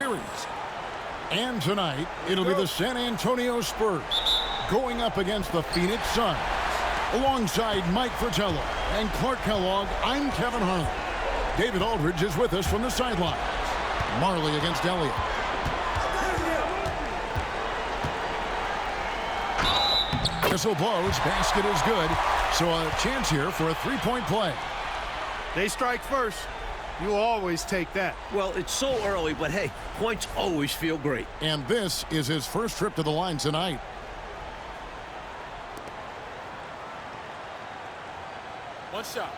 series. And tonight, it'll be the San Antonio Spurs going up against the Phoenix Suns. Alongside Mike Fratello and Clark Kellogg, I'm Kevin Harlan. David Aldridge is with us from the sidelines. Marley against Elliott. Whistle blows, basket is good. So a chance here for a three-point play. They strike first. You always take that. Well, it's so early, but hey, points always feel great. And this is his first trip to the line tonight. One shot.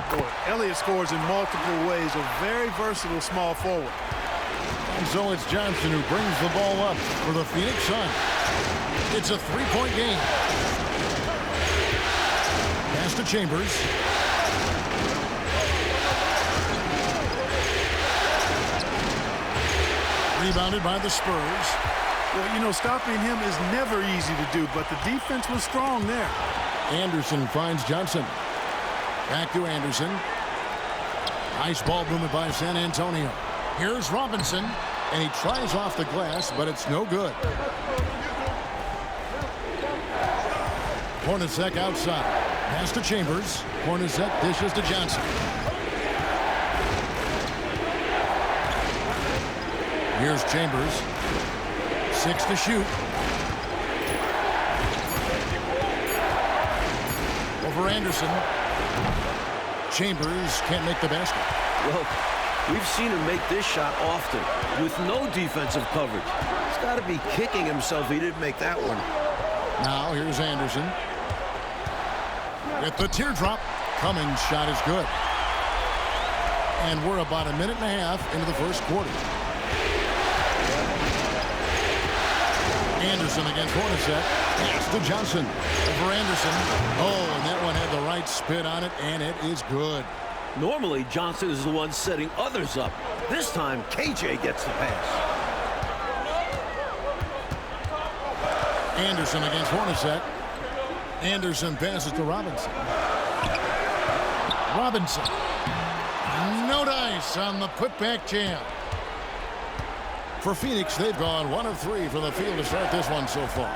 Boy, Elliott scores in multiple ways. A very versatile small forward. And so it's Johnson who brings the ball up for the Phoenix Suns. It's a three-point game. Pass to Chambers. Rebounded by the Spurs. Well, you know, stopping him is never easy to do, but the defense was strong there. Anderson finds Johnson. Back to Anderson. Nice ball movement by San Antonio. Here's Robinson, and he tries off the glass, but it's no good. Hornacek outside. Pass to Chambers. Hornacek dishes to Johnson. Here's Chambers. 6 to shoot. Over Anderson. Chambers can't make the basket. Well, we've seen him make this shot often with no defensive coverage. He's got to be kicking himself he didn't make that one. Now here's Anderson. With the teardrop, Cummings' shot is good. And we're about a minute and a half into the first quarter. Anderson against Hornacek. Pass to Johnson. Over Anderson. Oh, and that one had the right spin on it, and it is good. Normally, Johnson is the one setting others up. This time, KJ gets the pass. Anderson against Hornacek. Anderson passes to Robinson. Robinson. No dice on the putback jam. For Phoenix, they've gone 1 of 3 from the field to start this one so far.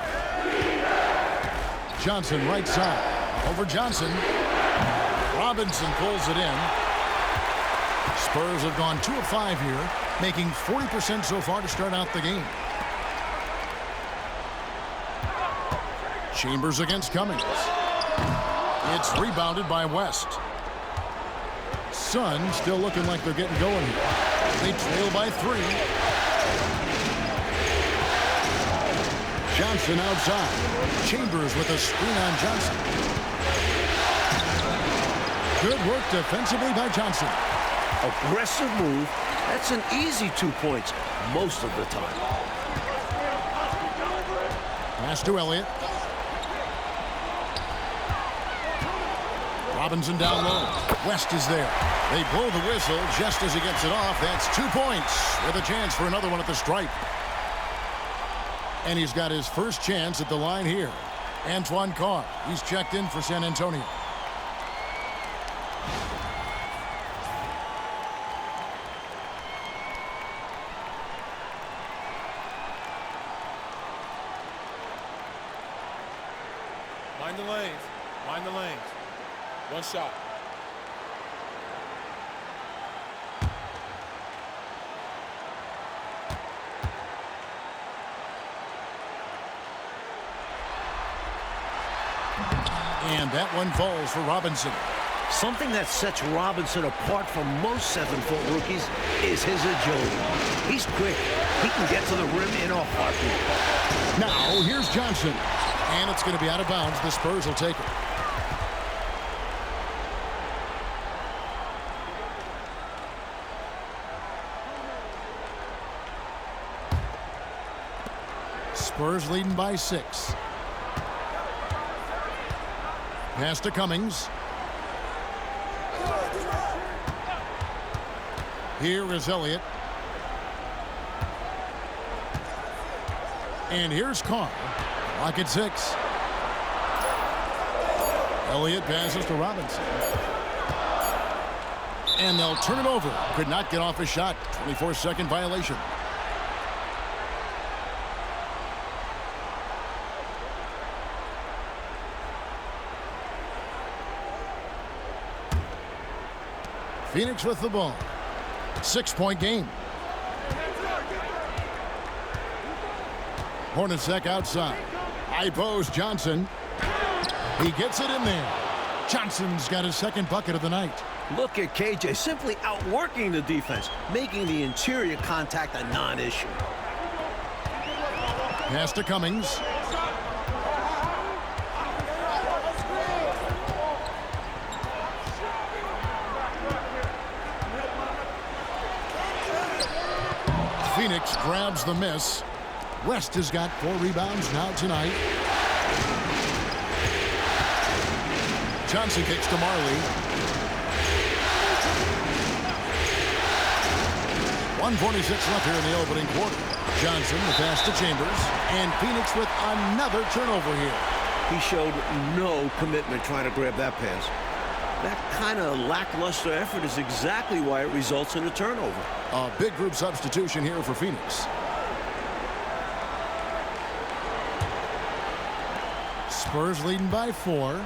Johnson right side. Over Johnson. Robinson pulls it in. Spurs have gone 2 of 5 here, making 40% so far to start out the game. Chambers against Cummings. It's rebounded by West. Suns still looking like they're getting going here. They trail by 3. Johnson outside. Chambers with a screen on Johnson. Good work defensively by Johnson. Aggressive move. That's an easy 2 points most of the time. Pass to Elliott. Robinson down low. West is there. They blow the whistle just as he gets it off. That's 2 points with a chance for another one at the stripe. And he's got his first chance at the line here. Antoine Carr. He's checked in for San Antonio. Mind the lanes. Mind the lanes. One shot. And that one falls for Robinson. Something that sets Robinson apart from most 7-foot rookies is his agility. He's quick. He can get to the rim in a heartbeat. Now, here's Johnson. And it's going to be out of bounds. The Spurs will take it. Spurs leading by 6. Pass to Cummings. Here is Elliott. And here's Carr. Clock at 6. Elliott passes to Robinson. And they'll turn it over. Could not get off a shot. 24-second violation. Phoenix with the ball. 6-point game. Hornacek outside. High post Johnson. He gets it in there. Johnson's got his second bucket of the night. Look at KJ simply outworking the defense, making the interior contact a non-issue. Pass to Cummings. Phoenix grabs the miss. West has got 4 rebounds now tonight. Johnson kicks to Marley. 1:46 left here in the opening quarter. Johnson, the pass to Chambers. And Phoenix with another turnover here. He showed no commitment trying to grab that pass. That kind of lackluster effort is exactly why it results in a turnover. A big group substitution here for Phoenix. Spurs leading by 4.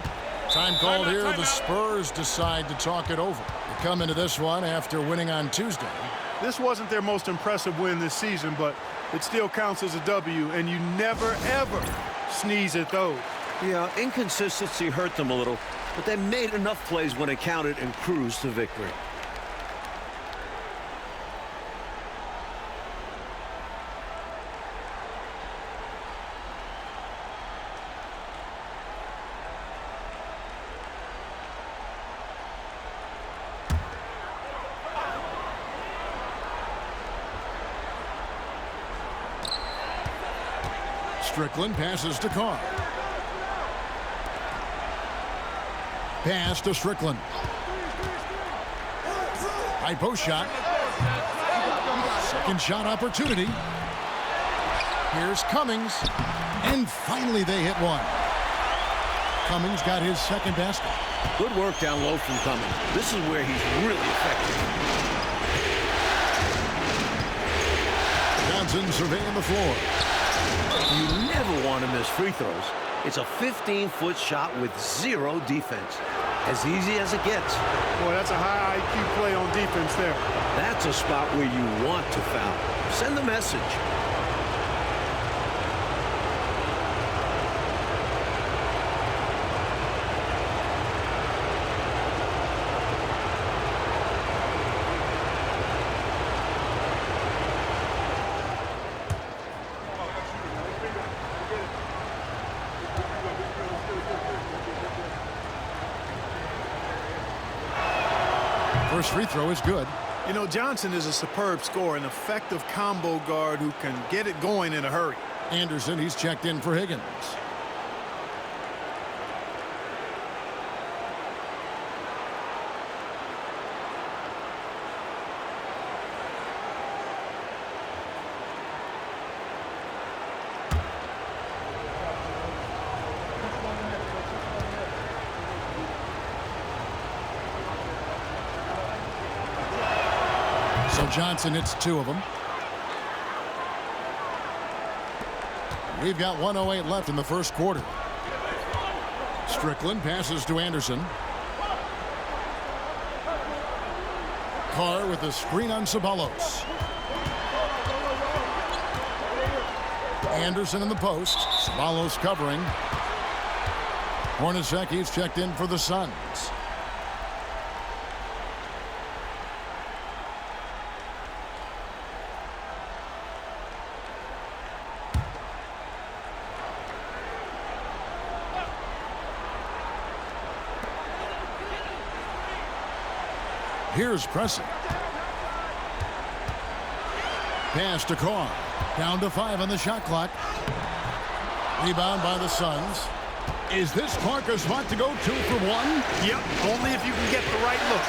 Time called here. The Spurs decide to talk it over. They come into this one after winning on Tuesday. This wasn't their most impressive win this season, but it still counts as a W, and you never, ever sneeze at those. Yeah, inconsistency hurt them a little, but they made enough plays when it counted and cruised to victory. Strickland passes to Carr. Pass to Strickland. High post shot. Second shot opportunity. Here's Cummings. And finally they hit one. Cummings got his second basket. Good work down low from Cummings. This is where he's really effective. Johnson surveying the floor. You never want to miss free throws. It's a 15-foot shot with 0 defense. As easy as it gets. Boy, that's a high IQ play on defense there. That's a spot where you want to foul. Send the message. First free throw is good. You know, Johnson is a superb scorer, an effective combo guard who can get it going in a hurry. Anderson, he's checked in for Higgins. So Johnson hits 2 of them. We've got 1:08 left in the first quarter. Strickland passes to Anderson. Carr with a screen on Ceballos. Anderson in the post. Ceballos covering. Hornacek, he's checked in for the Suns. Here's pressing. Pass to Carr. Down to 5 on the shot clock. Rebound by the Suns. Is this Clark's spot to go 2 for 1? Yep, only if you can get the right look.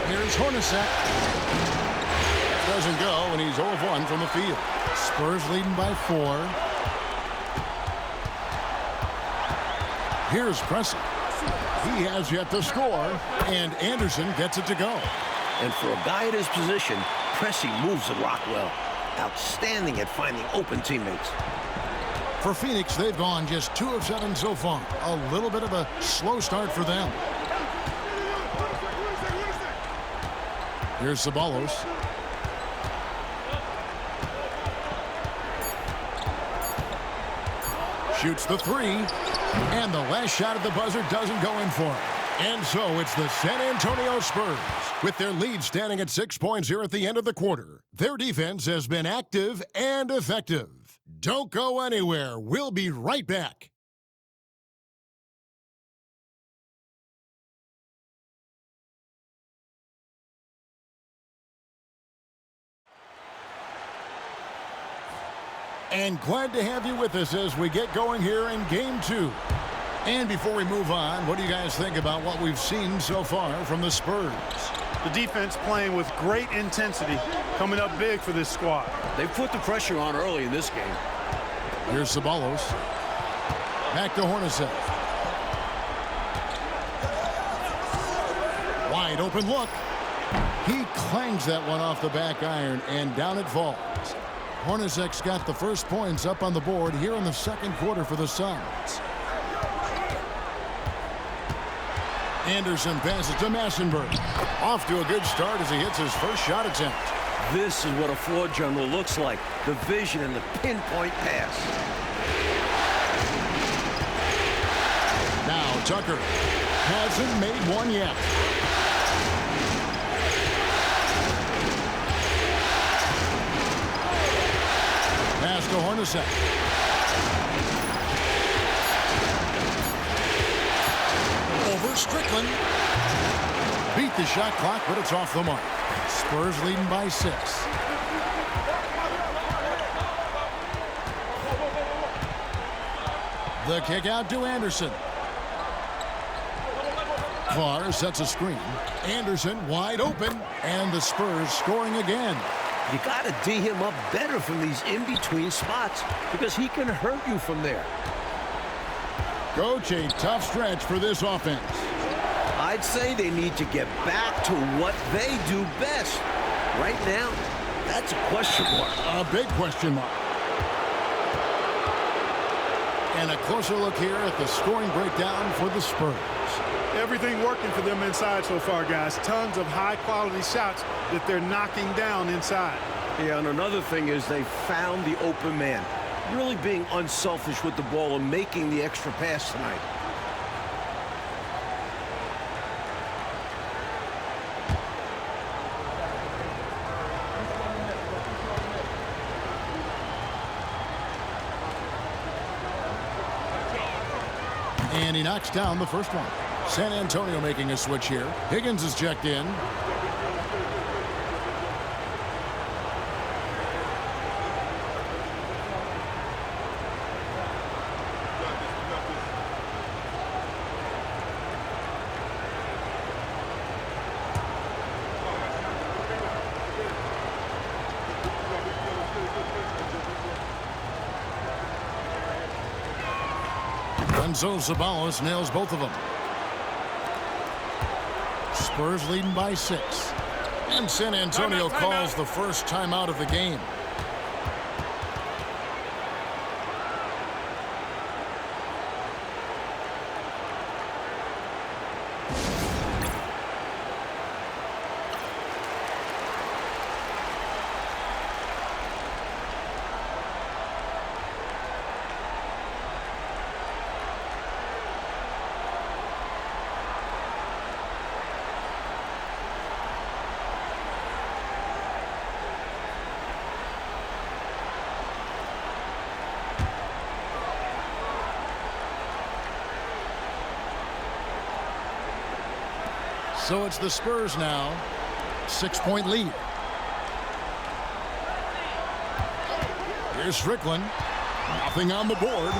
Here's Hornacek. Doesn't go, and he's 0 of 1 from the field. Spurs leading by 4. Here's Pressey. He has yet to score, and Anderson gets it to go. And for a guy at his position, Pressey moves the rock well. Outstanding at finding open teammates. For Phoenix, they've gone just 2 of 7 so far. A little bit of a slow start for them. Here's Ceballos. Shoots the 3. And the last shot at the buzzer doesn't go in for it. And so it's the San Antonio Spurs. With their lead standing at 6 points here at the end of the quarter. Their defense has been active and effective. Don't go anywhere. We'll be right back. And glad to have you with us as we get going here in Game 2. And before we move on, what do you guys think about what we've seen so far from the Spurs? The defense playing with great intensity, coming up big for this squad. They've put the pressure on early in this game. Here's Ceballos. Back to Hornacek. Wide open look. He clangs that one off the back iron, and down it falls. Hornacek's got the first points up on the board here in the second quarter for the Suns. Anderson passes to Massenberg. Off to a good start as he hits his first shot attempt. This is what a floor general looks like. The vision and the pinpoint pass. Now Tucker hasn't made one yet. Pass to Hornacek. Over Strickland. Beat the shot clock, but it's off the mark. Spurs leading by 6. The kick out to Anderson. Carr sets a screen. Anderson wide open, and the Spurs scoring again. You got to D him up better from these in-between spots because he can hurt you from there. Coach, a tough stretch for this offense. I'd say they need to get back to what they do best. Right now, that's a question mark. A big question mark. And a closer look here at the scoring breakdown for the Spurs. Everything working for them inside so far, guys. Tons of high-quality shots that they're knocking down inside. Yeah, and another thing is they found the open man. Really being unselfish with the ball and making the extra pass tonight. And he knocks down the first one. San Antonio making a switch here. Higgins is checked in. So Ceballos nails both of them. Spurs leading by 6. And San Antonio calls the first timeout of the game. So it's the Spurs now. 6-point lead. Here's Strickland. Nothing on the board.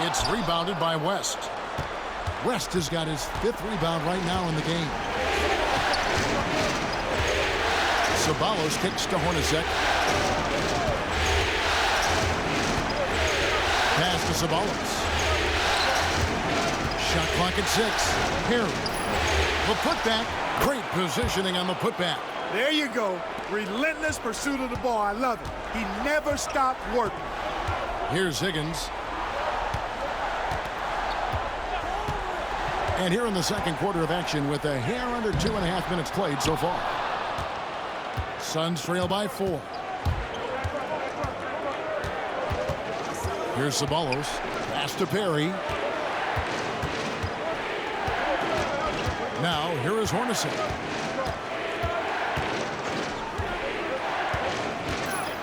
It's rebounded by West. West has got his 5th rebound right now in the game. Ceballos kicks to Hornacek. Pass to Ceballos. Clock at 6. Here. The putback. Great positioning on the putback. There you go. Relentless pursuit of the ball. I love it. He never stopped working. Here's Higgins. And here in the second quarter of action with a hair under 2.5 minutes played so far. Suns trail by 4. Here's Ceballos. Pass to Perry. Now, here is Hornacek.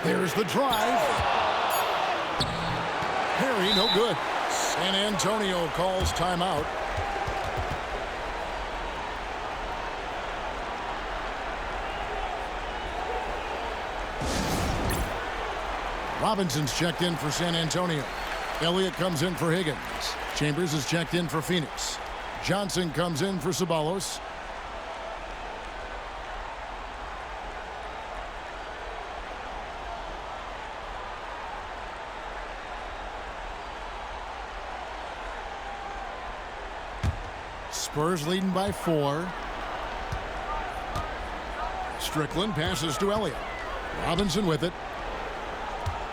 There's the drive. Perry, no good. San Antonio calls timeout. Robinson's checked in for San Antonio. Elliott comes in for Higgins. Chambers is checked in for Phoenix. Johnson comes in for Ceballos. Spurs leading by 4. Strickland passes to Elliott. Robinson with it.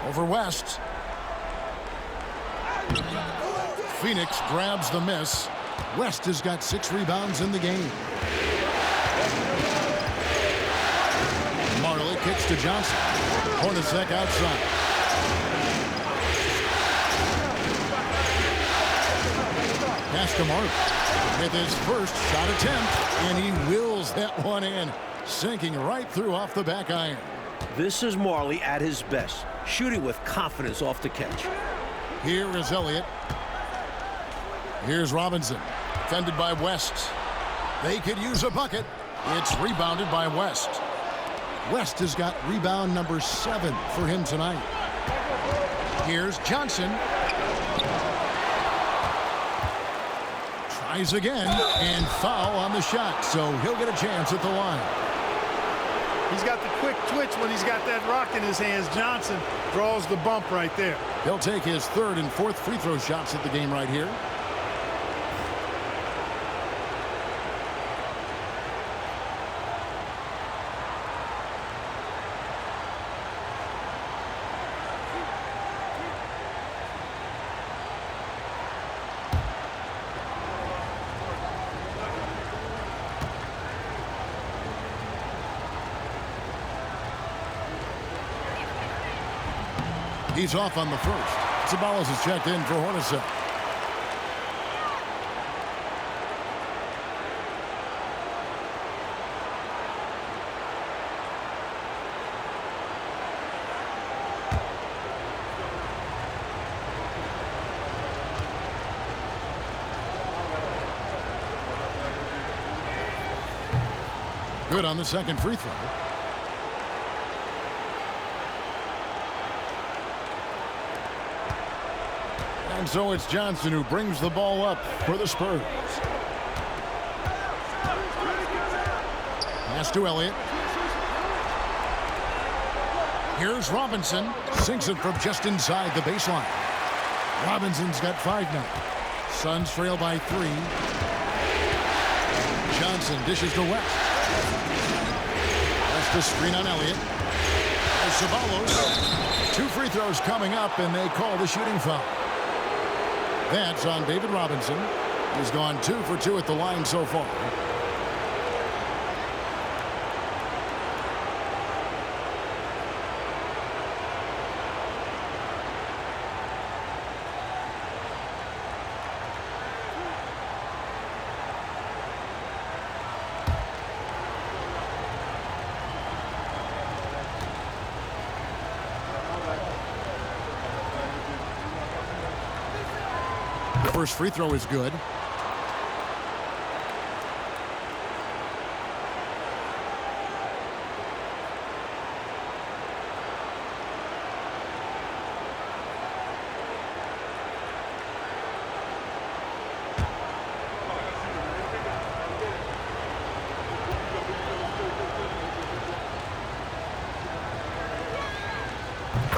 Over West. Phoenix grabs the miss. West has got 6 rebounds in the game. Marley kicks to Johnson. Hornacek outside. Pass to Marley with his first shot attempt, and he wills that one in, sinking right through off the back iron. This is Marley at his best, shooting with confidence off the catch. Here is Elliott. Here's Robinson, defended by West. They could use a bucket. It's rebounded by West. West has got rebound number 7 for him tonight. Here's Johnson. Tries again, and foul on the shot, so he'll get a chance at the line. He's got the quick twitch when he's got that rock in his hands. Johnson draws the bump right there. He'll take his 3rd and 4th free throw shots at the game right here. He's off on the first. Ceballos is checked in for Hornacek. Good on the second free throw. And so it's Johnson who brings the ball up for the Spurs. Pass to Elliott. Here's Robinson. Sinks it from just inside the baseline. Robinson's got 5 now. Suns trail by 3. Johnson dishes to West. West to screen on Elliott. There's Ceballos. 2 free throws coming up, and they call the shooting foul. That's on David Robinson. He's gone 2 for 2 at the line so far. First free throw is good.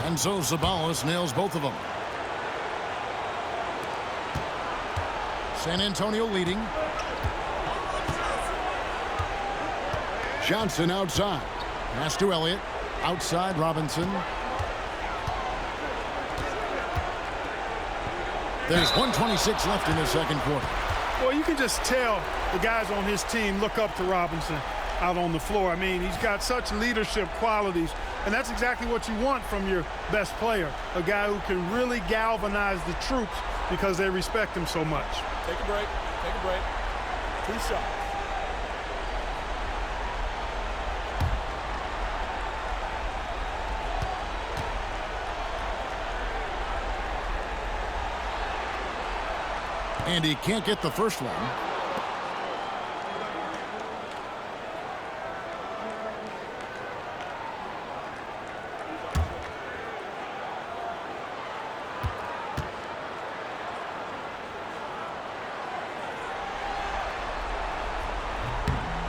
And so Ceballos nails both of them. San Antonio leading. Johnson outside. Pass to Elliott. Outside Robinson. There's 1:26 left in the second quarter. Well, you can just tell the guys on his team look up to Robinson out on the floor. I mean, he's got such leadership qualities, and that's exactly what you want from your best player, a guy who can really galvanize the troops because they respect him so much. Take a break. Take a break. 2 shots. And he can't get the first one.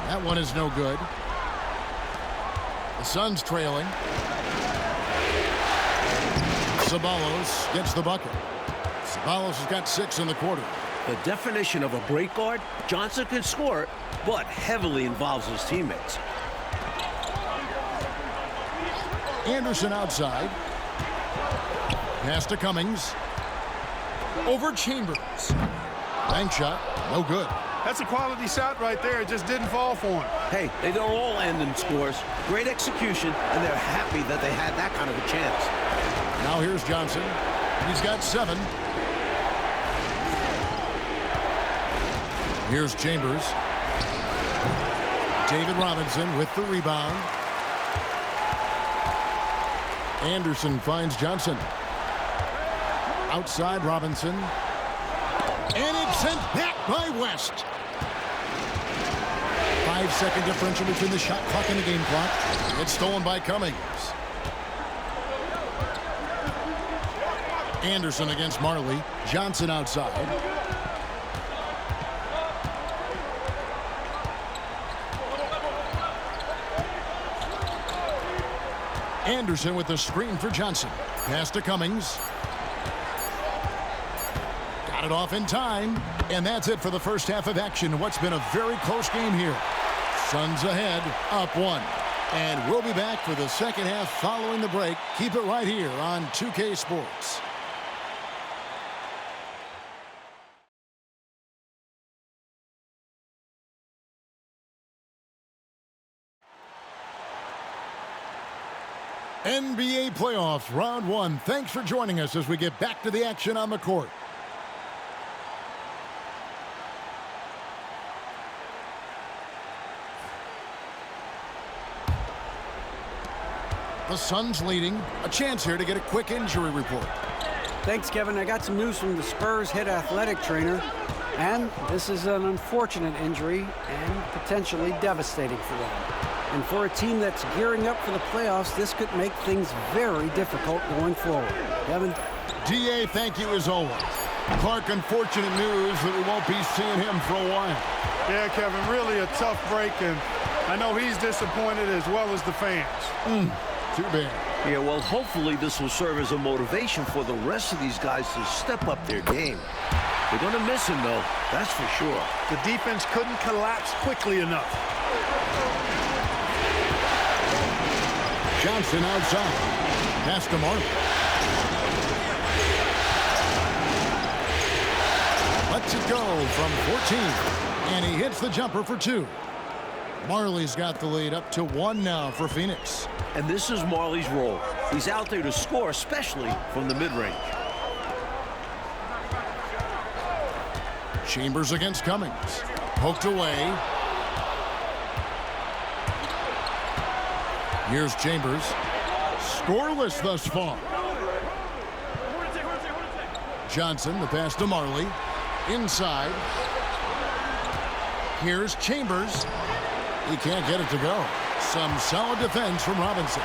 That one is no good. The Suns trailing. Ceballos gets the bucket. Ceballos has got 6 in the quarter. The definition of a great guard, Johnson can score it, but heavily involves his teammates. Anderson outside. Pass to Cummings. Over Chambers. Bank shot, no good. That's a quality shot right there. It just didn't fall for him. Hey, they don't all end in scores. Great execution, and they're happy that they had that kind of a chance. Now here's Johnson. He's got 7. Here's Chambers. David Robinson with the rebound. Anderson finds Johnson. Outside Robinson. And it's sent back by West. 5-second differential between the shot clock and the game clock. It's stolen by Cummings. Anderson against Marley. Johnson outside. Anderson with the screen for Johnson. Pass to Cummings. Got it off in time. And that's it for the first half of action. What's been a very close game here. Suns ahead, up 1. And we'll be back for the second half following the break. Keep it right here on 2K Sports. NBA playoffs, round 1. Thanks for joining us as we get back to the action on the court. The Suns leading. A chance here to get a quick injury report. Thanks, Kevin. I got some news from the Spurs head athletic trainer, and this is an unfortunate injury and potentially devastating for them. And for a team that's gearing up for the playoffs, this could make things very difficult going forward. Kevin? DA, thank you as always. Clark, unfortunate news that we won't be seeing him for a while. Yeah, Kevin, really a tough break, and I know he's disappointed as well as the fans. Too bad. Yeah, well, hopefully this will serve as a motivation for the rest of these guys to step up their game. They're going to miss him, though, that's for sure. The defense couldn't collapse quickly enough. Johnson outside. Pass to Marley. Lets it go from 14. And he hits the jumper for 2. Marley's got the lead up to 1 now for Phoenix. And this is Marley's role. He's out there to score, especially from the mid-range. Chambers against Cummings. Poked away. Here's Chambers. Scoreless thus far. Johnson, the pass to Marley. Inside. Here's Chambers. He can't get it to go. Some solid defense from Robinson.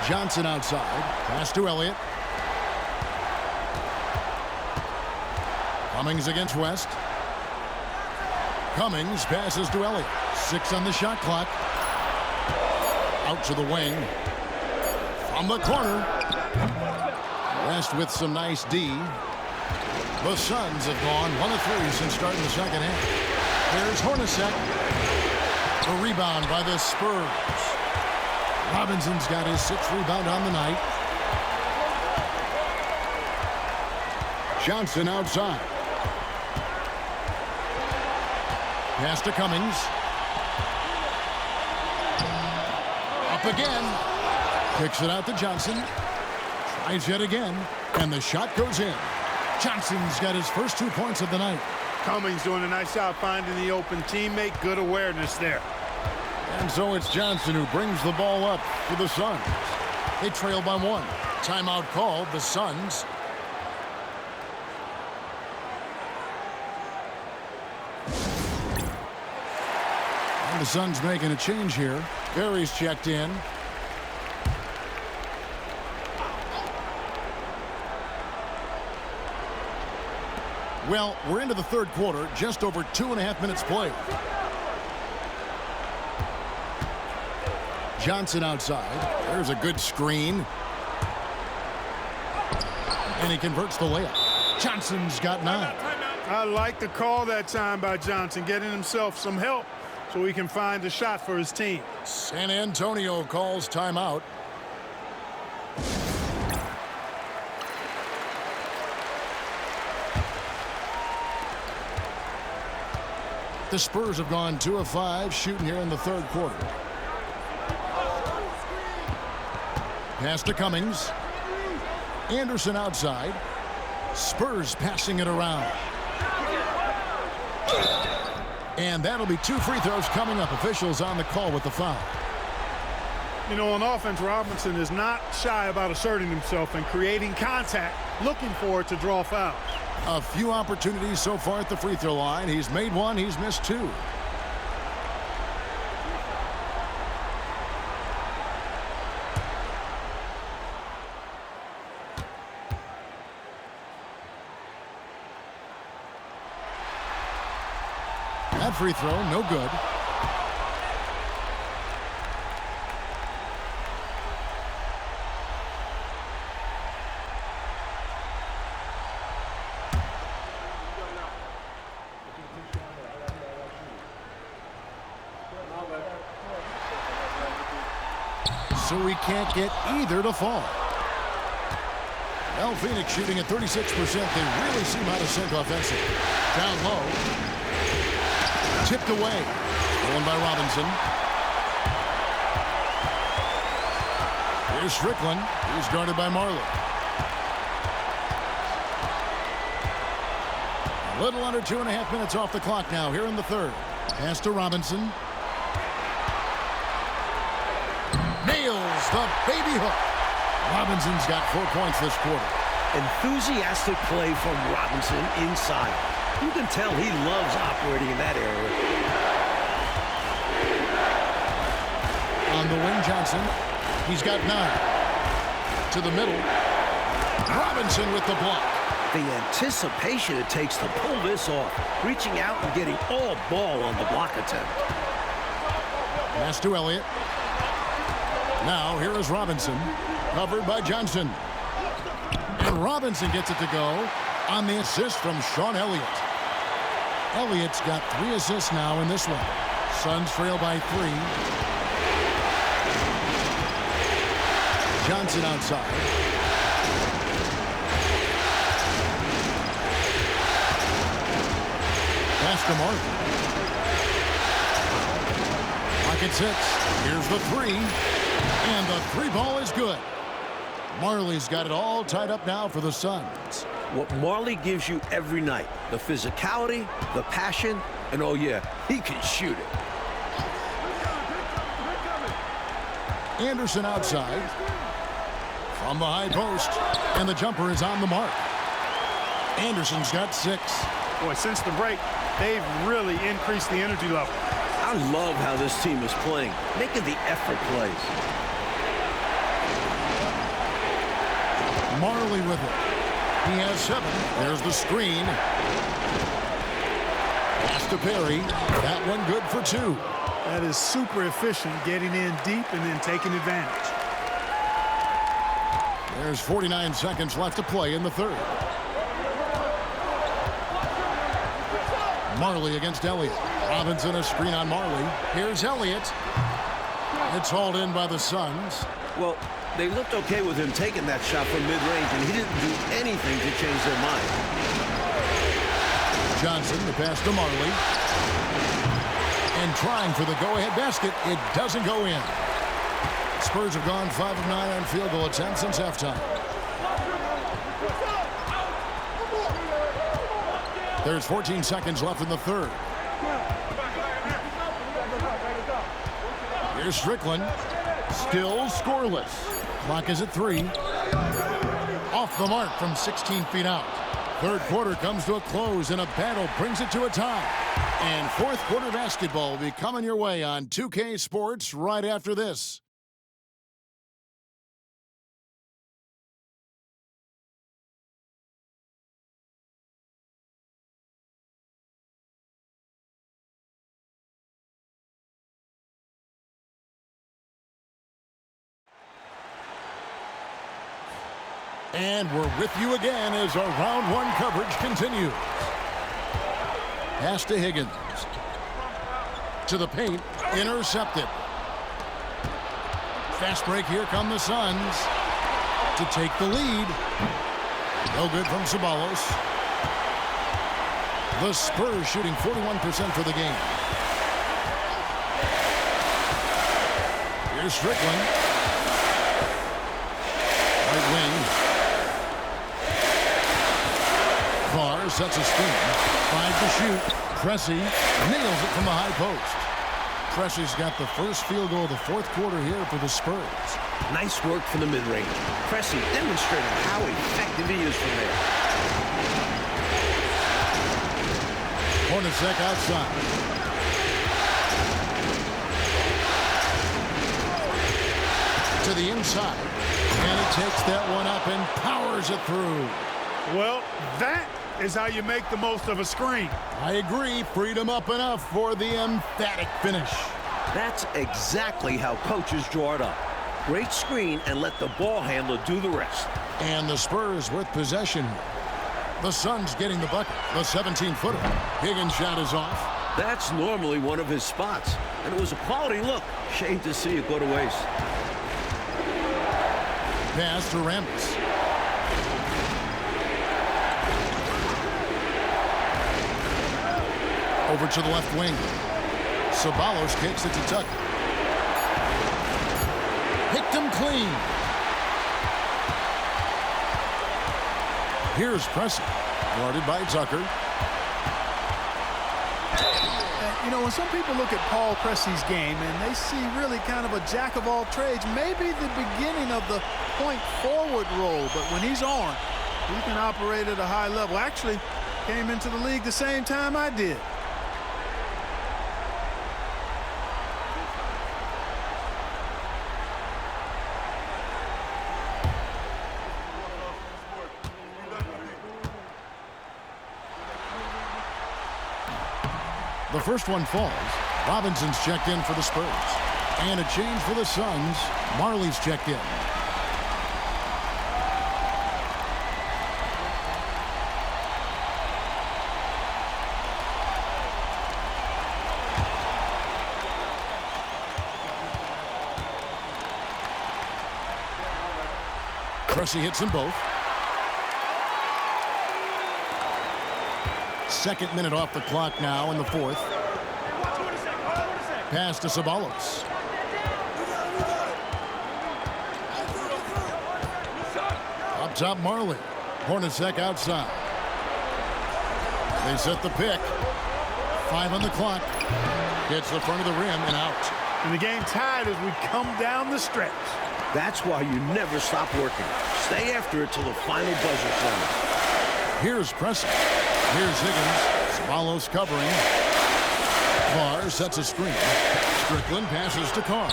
Johnson outside. Pass to Elliott. Cummings against West. Cummings passes to Elliott. 6 on the shot clock. Out to the wing. From the corner. West with some nice D. The Suns have gone 1 of 3 since starting the second half. There's Hornacek. A rebound by the Spurs. Robinson's got his 6th rebound on the night. Johnson outside. Pass to Cummings. Up again. Kicks it out to Johnson. Tries yet again. And the shot goes in. Johnson's got his first 2 points of the night. Cummings doing a nice job finding the open teammate. Good awareness there. And so it's Johnson who brings the ball up for the Suns. They trail by 1. Timeout called, the Suns. And the Suns making a change here. Barry's checked in. Well, we're into the third quarter, just over 2.5 minutes played. Johnson outside. There's a good screen. And he converts the layup. Johnson's got 9. I like the call that time by Johnson, getting himself some help so he can find a shot for his team. San Antonio calls timeout. The Spurs have gone 2 of 5 shooting here in the third quarter. Pass to Cummings. Anderson outside. Spurs passing it around. And that'll be 2 free throws coming up. Officials on the call with the foul. You know, on offense, Robinson is not shy about asserting himself and creating contact, looking for it to draw fouls. A few opportunities so far at the free throw line. He's made 1, he's missed 2. That free throw, no good. So we can't get either to fall. Well, Phoenix shooting at 36%. They really seem out of sync offensively. Down low. Tipped away. Stolen by Robinson. Here's Strickland. He's guarded by Marley. A little under 2.5 minutes off the clock now here in the third. Pass to Robinson. Nails the baby hook. Robinson's got 4 points this quarter. Enthusiastic play from Robinson inside. You can tell he loves operating in that area. On the wing, Johnson. He's got 9. To the middle. Robinson with the block. The anticipation it takes to pull this off. Reaching out and getting all ball on the block attempt. Pass to Elliott. Now here is Robinson. Covered by Johnson. And Robinson gets it to go on the assist from Sean Elliott. Elliott's got 3 assists now in this one. Suns trail by 3. Johnson outside. Pass to Martin. Pocket 6. Here's the 3. And the 3 ball is good. Marley's got it all tied up now for the Suns. What Marley gives you every night. The physicality, the passion, and oh yeah, he can shoot it. Anderson outside. From the high post. And the jumper is on the mark. Anderson's got 6. Boy, since the break, they've really increased the energy level. I love how this team is playing, making the effort plays. Marley with it. He has 7. There's the screen. Pass to Perry. That one good for 2. That is super efficient, getting in deep and then taking advantage. There's 49 seconds left to play in the third. Marley against Elliott. Robinson a screen on Marley. Here's Elliott. It's hauled in by the Suns. Well, they looked okay with him taking that shot from mid-range, and he didn't do anything to change their mind. Johnson, the pass to Marley. And trying for the go-ahead basket. It doesn't go in. Spurs have gone 5 of 9 on field goal attempts since halftime. There's 14 seconds left in the third. Here's Strickland. Still scoreless. Clock is at 3. Off the mark from 16 feet out. Third quarter comes to a close, and a battle brings it to a tie. And fourth quarter basketball will be coming your way on 2K Sports right after this. And we're with you again as our round one coverage continues. Pass to Higgins. To the paint. Intercepted. Fast break. Here come the Suns to take the lead. No good from Ceballos. The Spurs shooting 41% for the game. Here's Strickland. Right wing. Carr sets a screen. 5 to shoot. Pressey nails it from the high post. Pressey's got the first field goal of the fourth quarter here for the Spurs. Nice work from the mid-range. Pressey demonstrating how effective he is from there. Hornacek outside. To the inside. And he takes that one up and powers it through. Well, that is how you make the most of a screen. I agree. Freedom up enough for the emphatic finish. That's exactly how coaches draw it up. Great screen and let the ball handler do the rest. And the Spurs with possession. The Suns getting the bucket. The 17-footer. Higgins' shot is off. That's normally one of his spots. And it was a quality look. Shame to see it go to waste. Pass to Rambis. Over to the left wing. Ceballos kicks it to Tucker. Picked him clean. Here's Pressey. Guarded by Tucker. You know, when some people look at Paul Pressey's game and they see really kind of a jack of all trades, maybe the beginning of the point forward role, but when he's on, he can operate at a high level. Actually, came into the league the same time I did. The first one falls. Robinson's checked in for the Spurs. And a change for the Suns. Marley's checked in. Pressey hits them both. Second minute off the clock now in the fourth. Pass to Ceballos. Up top, Marley. Hornacek outside. They set the pick. 5 on the clock. Hits the front of the rim and out. And the game tied as we come down the stretch. That's why you never stop working. Stay after it till the final buzzer sounds. Here's Pressey. Here's Higgins. Ceballos covering. Carr sets a screen. Strickland passes to Carr.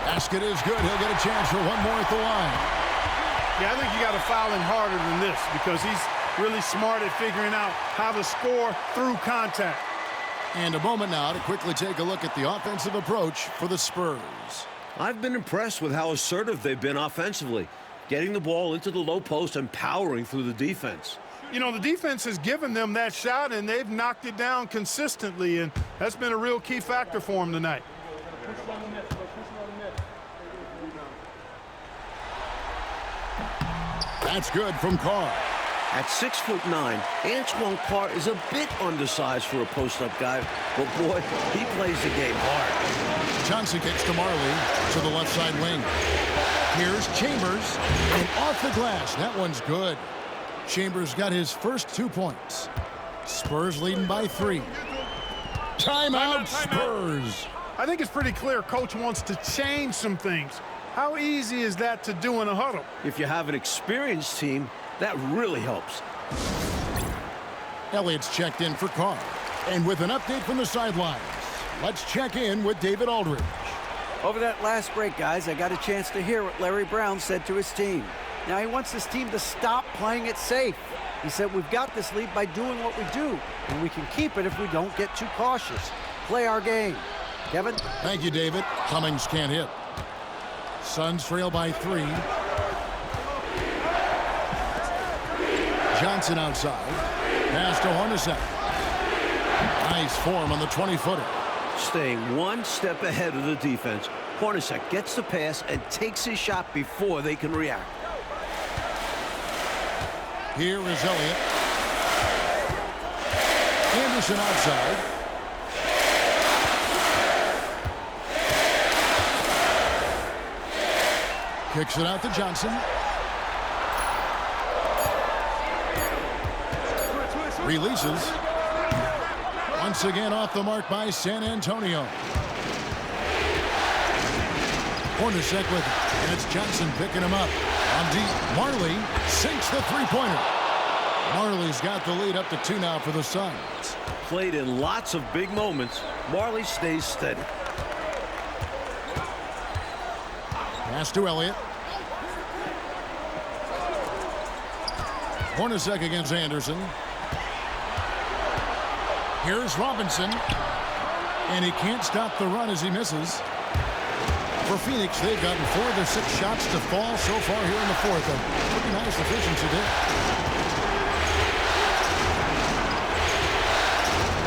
Basket is good. He'll get a chance for one more at the line. Yeah, I think you got to foul him harder than this because he's really smart at figuring out how to score through contact. And a moment now to quickly take a look at the offensive approach for the Spurs. I've been impressed with how assertive they've been offensively, getting the ball into the low post and powering through the defense. You know, the defense has given them that shot, and they've knocked it down consistently, and that's been a real key factor for them tonight. That's good from Carr. At 6'9", Antoine Carr is a bit undersized for a post-up guy, but boy, he plays the game hard. Johnson kicks to Marley to the left side wing. Here's Chambers, and off the glass. That one's good. Chambers got his first 2 points. Spurs leading by 3. Timeout, Spurs. I think it's pretty clear Coach wants to change some things. How easy is that to do in a huddle? If you have an experienced team, that really helps. Elliott's checked in for Carr. And with an update from the sidelines, let's check in with David Aldridge. Over that last break, guys, I got a chance to hear what Larry Brown said to his team. Now, he wants his team to stop playing it safe. He said, we've got this lead by doing what we do, and we can keep it if we don't get too cautious. Play our game. Kevin? Thank you, David. Cummings can't hit. Suns trail by 3. Johnson outside. Pass to Hornacek. Nice form on the 20-footer. Staying one step ahead of the defense, Hornacek gets the pass and takes his shot before they can react. Here is Elliott. Anderson outside. Kicks it out to Johnson. Releases. Once again off the mark by San Antonio. Hornacek with it. And it's Johnson picking him up. On deep, Marley sinks the three-pointer. Marley's got the lead up to 2 now for the Suns. Played in lots of big moments, Marley stays steady. Pass to Elliott. Hornacek against Anderson. Here's Robinson. And he can't stop the run as he misses. For Phoenix, they've gotten 4 of their 6 shots to fall so far here in the 4th. A pretty nice efficiency there.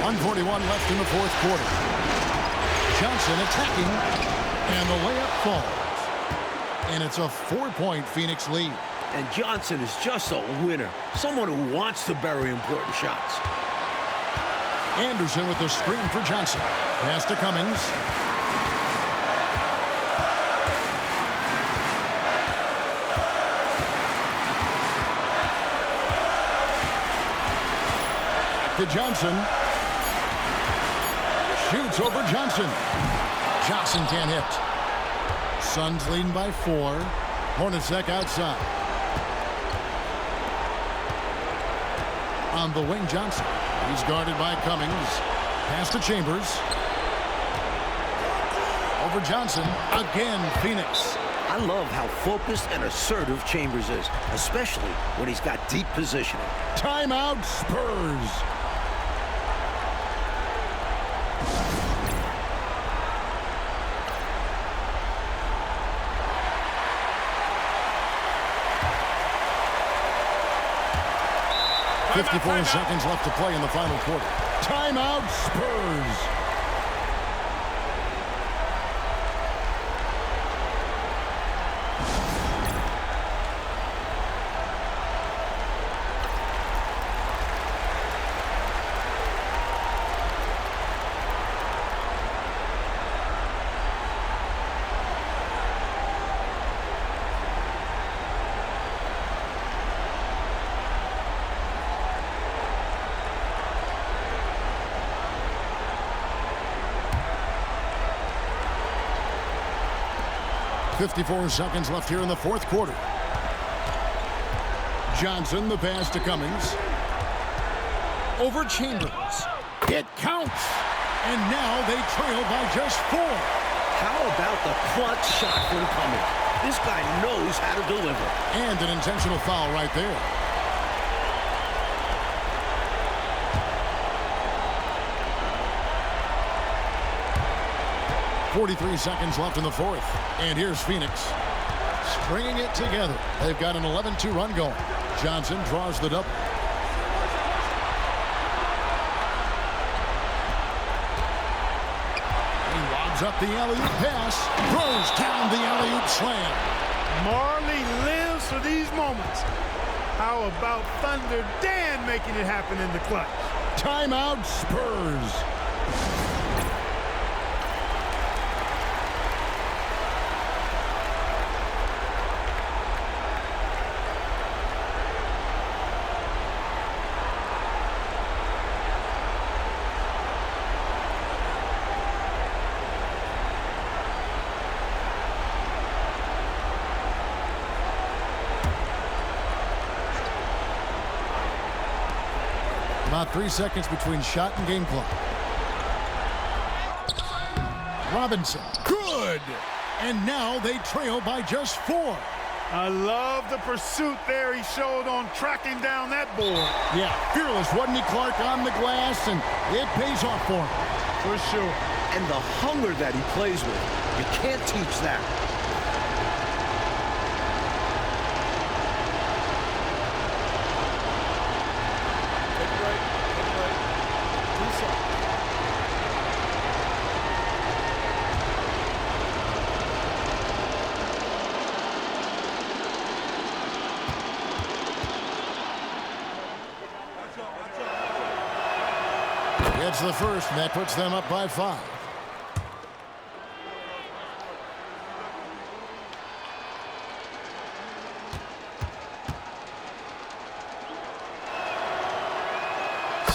1:41 left in the 4th quarter. Johnson attacking, and the layup falls. And it's a 4-point Phoenix lead. And Johnson is just a winner. Someone who wants to bury important shots. Anderson with the screen for Johnson. Pass to Cummings. To Johnson. Shoots over Johnson. Johnson can't hit. Suns leading by 4. Hornacek outside. On the wing, Johnson. He's guarded by Cummings. Pass to Chambers. Over Johnson. Again, Phoenix. I love how focused and assertive Chambers is, especially when he's got deep positioning. Timeout, Spurs. Timeout. 54 seconds left to play in the final quarter. Timeout, Spurs. .54 seconds left here in the 4th quarter. Johnson, the pass to Cummings. Over Chambers. It counts. And now they trail by just 4. How about the clutch shot from Cummings? This guy knows how to deliver. And an intentional foul right there. 43 seconds left in the fourth. And here's Phoenix stringing it together. They've got an 11-2 run going. Johnson draws the double. He lobs up the alley-oop pass. Throws down the alley-oop slam. Marley lives for these moments. How about Thunder Dan making it happen in the clutch? Timeout, Spurs. About 3 seconds between shot and game clock. Robinson, good! And now they trail by just 4. I love the pursuit there he showed on tracking down that board. Yeah, fearless, wasn't he, Clark, on the glass, and it pays off for him. For sure. And the hunger that he plays with, you can't teach that. Gets the first, and that puts them up by 5.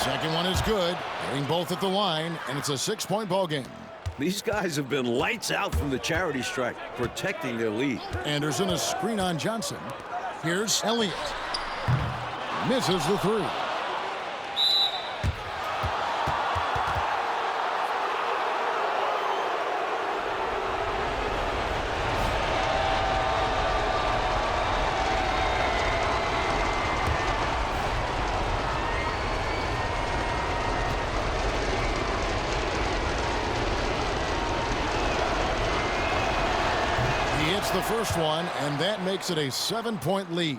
Second one is good. Getting both at the line, and it's a 6-point ball game. These guys have been lights out from the charity strike, protecting their lead. Anderson, a screen on Johnson. Here's Elliott. Misses the 3. The first one, and that makes it a 7-point lead.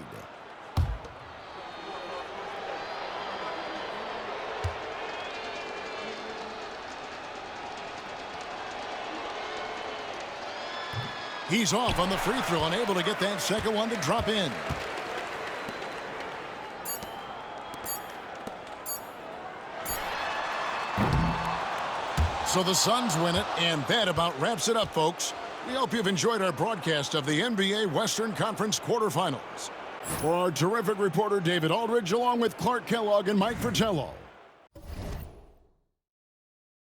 He's off on the free throw and able to get that second one to drop in. So the Suns win it, and that about wraps it up, folks. We hope you've enjoyed our broadcast of the NBA Western Conference quarterfinals. For our terrific reporter, David Aldridge, along with Clark Kellogg and Mike Fratello,